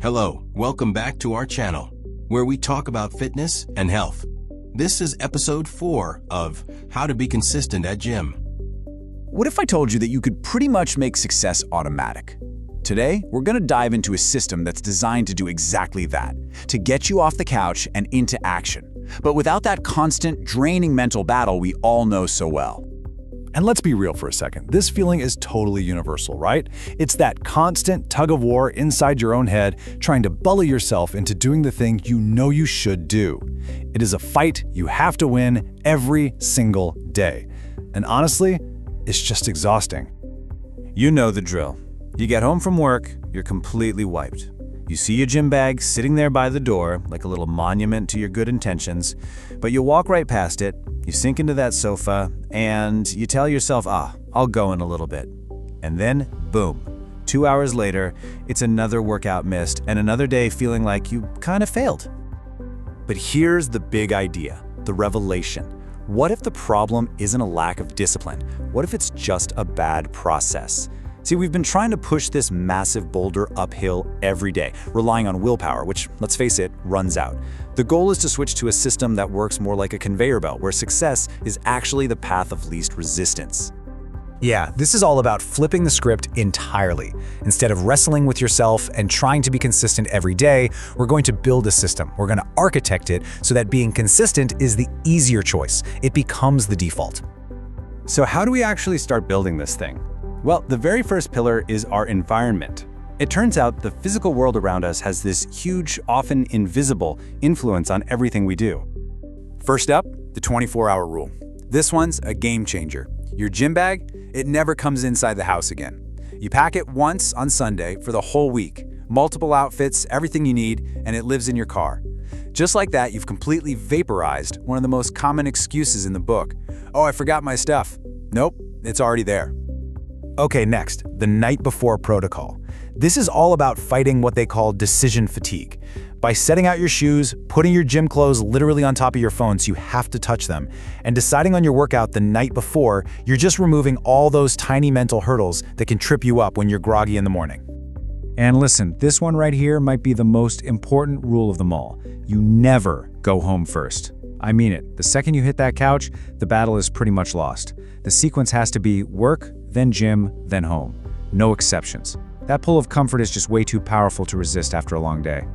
Hello, welcome back to our channel, where we talk about fitness and health. This is episode 4 of How to Be Consistent at Gym. What if I told you that you could pretty much make success automatic? Today, we're going to dive into a system that's designed to do exactly that, to get you off the couch and into action, but without that constant, draining mental battle we all know so well. And let's be real for a second. This feeling is totally universal, right? It's that constant tug-of-war inside your own head, trying to bully yourself into doing the thing you know you should do. It is a fight you have to win every single day. And honestly, it's just exhausting. You know the drill. You get home from work, you're completely wiped. You see your gym bag sitting there by the door, like a little monument to your good intentions, but you walk right past it, you sink into that sofa, and you tell yourself, I'll go in a little bit. And then, boom, 2 hours later, it's another workout missed and another day feeling like you kind of failed. But here's the big idea, the revelation. What if the problem isn't a lack of discipline? What if it's just a bad process? See, we've been trying to push this massive boulder uphill every day, relying on willpower, which, let's face it, runs out. The goal is to switch to a system that works more like a conveyor belt, where success is actually the path of least resistance. Yeah, this is all about flipping the script entirely. Instead of wrestling with yourself and trying to be consistent every day, we're going to build a system. We're going to architect it so that being consistent is the easier choice. It becomes the default. So how do we actually start building this thing? Well, the very first pillar is our environment. It turns out the physical world around us has this huge, often invisible, influence on everything we do. First up, the 24-hour rule. This one's a game changer. Your gym bag, it never comes inside the house again. You pack it once on Sunday for the whole week. Multiple outfits, everything you need, and it lives in your car. Just like that, you've completely vaporized one of the most common excuses in the book. Oh, I forgot my stuff. Nope, it's already there. Okay, next, the night before protocol. This is all about fighting what they call decision fatigue. By setting out your shoes, putting your gym clothes literally on top of your phone so you have to touch them, and deciding on your workout the night before, you're just removing all those tiny mental hurdles that can trip you up when you're groggy in the morning. And listen, this one right here might be the most important rule of them all. You never go home first. I mean it. The second you hit that couch, the battle is pretty much lost. The sequence has to be work, then gym, then home. No exceptions. That pull of comfort is just way too powerful to resist after a long day.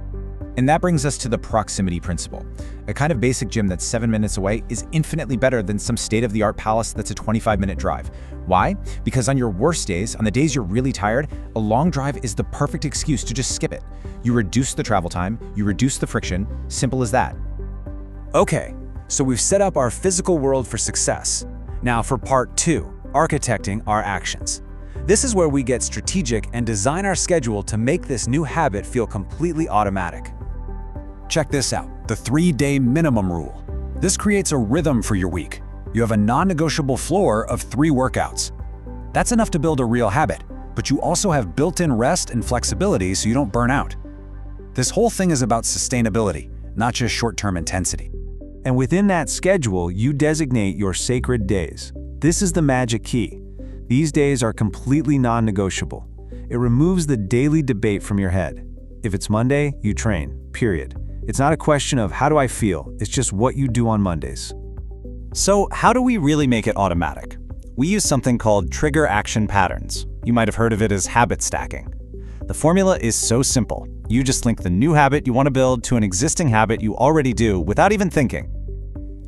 And that brings us to the proximity principle. A kind of basic gym that's 7 minutes away is infinitely better than some state-of-the-art palace that's a 25-minute drive. Why? Because on your worst days, on the days you're really tired, a long drive is the perfect excuse to just skip it. You reduce the travel time, you reduce the friction, simple as that. Okay, so we've set up our physical world for success. Now for part 2, architecting our actions. This is where we get strategic and design our schedule to make this new habit feel completely automatic. Check this out, the 3-day minimum rule. This creates a rhythm for your week. You have a non-negotiable floor of 3 workouts. That's enough to build a real habit, but you also have built-in rest and flexibility so you don't burn out. This whole thing is about sustainability, not just short-term intensity. And within that schedule, you designate your sacred days. This is the magic key. These days are completely non-negotiable. It removes the daily debate from your head. If it's Monday, you train, period. It's not a question of how do I feel, it's just what you do on Mondays. So how do we really make it automatic? We use something called trigger action patterns. You might have heard of it as habit stacking. The formula is so simple. You just link the new habit you want to build to an existing habit you already do without even thinking.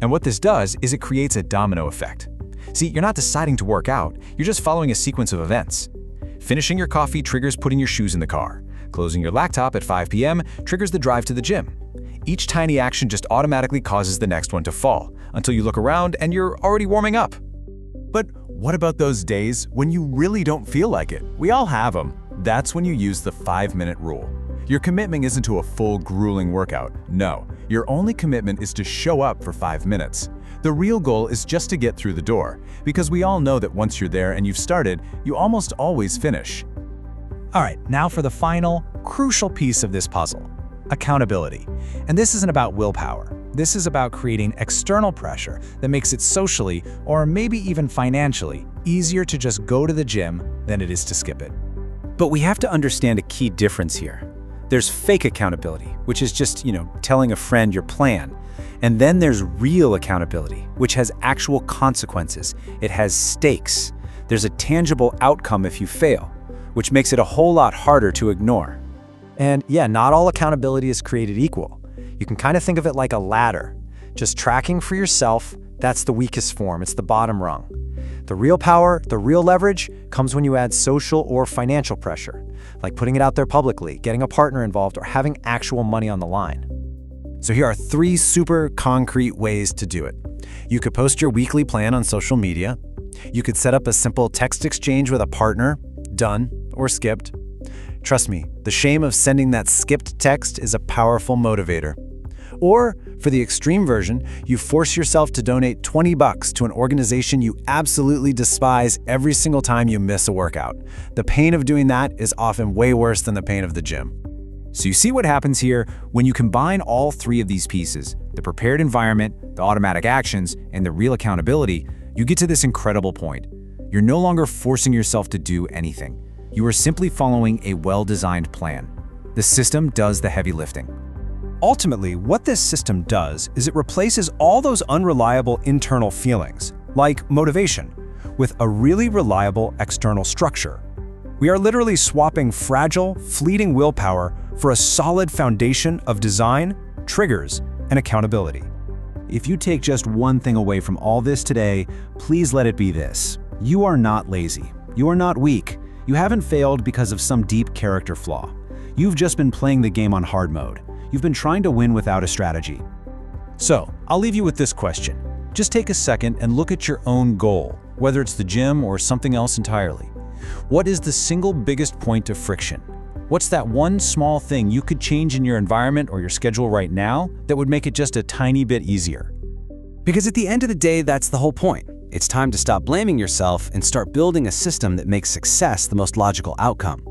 And what this does is it creates a domino effect. See, you're not deciding to work out, you're just following a sequence of events. Finishing your coffee triggers putting your shoes in the car. Closing your laptop at 5 p.m. triggers the drive to the gym. Each tiny action just automatically causes the next one to fall, until you look around and you're already warming up. But what about those days when you really don't feel like it? We all have them. That's when you use the 5-minute rule. Your commitment isn't to a full, grueling workout. No, your only commitment is to show up for 5 minutes. The real goal is just to get through the door, because we all know that once you're there and you've started, you almost always finish. All right, now for the final, crucial piece of this puzzle, accountability. And this isn't about willpower. This is about creating external pressure that makes it socially, or maybe even financially, easier to just go to the gym than it is to skip it. But we have to understand a key difference here. There's fake accountability, which is just, telling a friend your plan. And then there's real accountability, which has actual consequences. It has stakes. There's a tangible outcome if you fail, which makes it a whole lot harder to ignore. And yeah, not all accountability is created equal. You can kind of think of it like a ladder. Just tracking for yourself, that's the weakest form. It's the bottom rung. The real power, the real leverage, comes when you add social or financial pressure, like putting it out there publicly, getting a partner involved, or having actual money on the line. So here are 3 super concrete ways to do it. You could post your weekly plan on social media. You could set up a simple text exchange with a partner, done or skipped. Trust me, the shame of sending that skipped text is a powerful motivator. Or, for the extreme version, you force yourself to donate $20 to an organization you absolutely despise every single time you miss a workout. The pain of doing that is often way worse than the pain of the gym. So you see what happens here when you combine all 3 of these pieces, the prepared environment, the automatic actions, and the real accountability, you get to this incredible point. You're no longer forcing yourself to do anything. You are simply following a well-designed plan. The system does the heavy lifting. Ultimately, what this system does is it replaces all those unreliable internal feelings, like motivation, with a really reliable external structure. We are literally swapping fragile, fleeting willpower for a solid foundation of design, triggers, and accountability. If you take just one thing away from all this today, please let it be this. You are not lazy. You are not weak. You haven't failed because of some deep character flaw. You've just been playing the game on hard mode. You've been trying to win without a strategy. So, I'll leave you with this question. Just take a second and look at your own goal, whether it's the gym or something else entirely. What is the single biggest point of friction? What's that one small thing you could change in your environment or your schedule right now that would make it just a tiny bit easier? Because at the end of the day, that's the whole point. It's time to stop blaming yourself and start building a system that makes success the most logical outcome.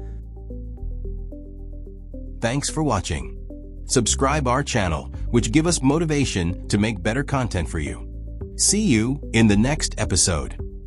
Thanks for watching. Subscribe our channel, which give us motivation to make better content for you. See you in the next episode.